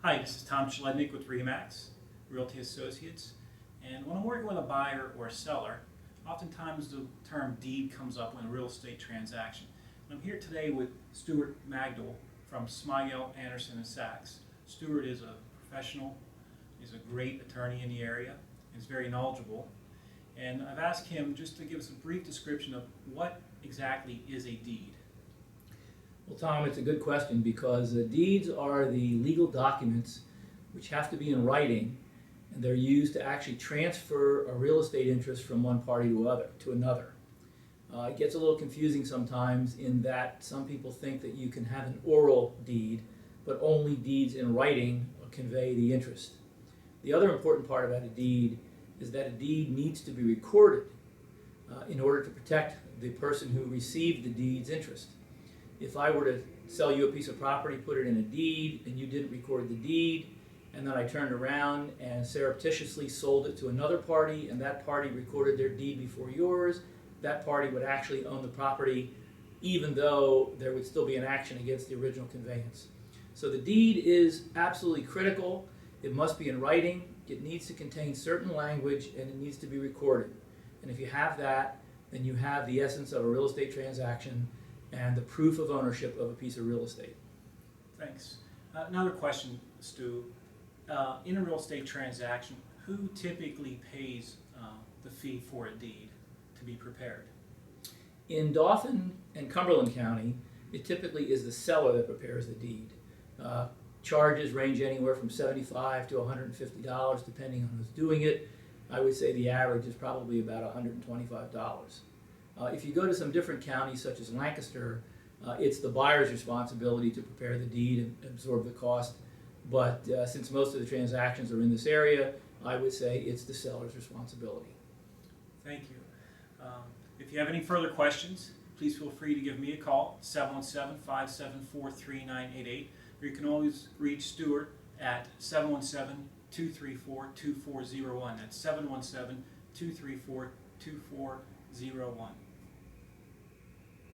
Hi, this is Tom Chelednik with REMAX Realty Associates, and when I'm working with a buyer or a seller, oftentimes the term deed comes up in a real estate transaction. And I'm here today with Stuart Magdule from Smigel, Anderson & Sachs. Stuart is a professional, he's a great attorney in the area, he's very knowledgeable, and I've asked him just to give us a brief description of what exactly is a deed. Well, Tom, it's a good question because deeds are the legal documents which have to be in writing, and they're used to actually transfer a real estate interest from one party to another. It gets a little confusing sometimes in that some people think that you can have an oral deed, but only deeds in writing convey the interest. The other important part about a deed is that a deed needs to be recorded in order to protect the person who received the deed's interest. If I were to sell you a piece of property, put it in a deed, and you didn't record the deed, and then I turned around and surreptitiously sold it to another party, and that party recorded their deed before yours, that party would actually own the property, even though there would still be an action against the original conveyance. So the deed is absolutely critical. It must be in writing, it needs to contain certain language, and it needs to be recorded. And if you have that, then you have the essence of a real estate transaction and the proof of ownership of a piece of real estate. Thanks. Another question, Stu. In a real estate transaction, who typically pays the fee for a deed to be prepared? In Dauphin and Cumberland County, it typically is the seller that prepares the deed. Charges range anywhere from $75 to $150 depending on who's doing it. I would say the average is probably about $125. If you go to some different counties, such as Lancaster, it's the buyer's responsibility to prepare the deed and absorb the cost. But since most of the transactions are in this area, I would say it's the seller's responsibility. Thank you. If you have any further questions, please feel free to give me a call, 717-574-3988. Or you can always reach Stuart at 717-234-2401. That's 717-234-2401.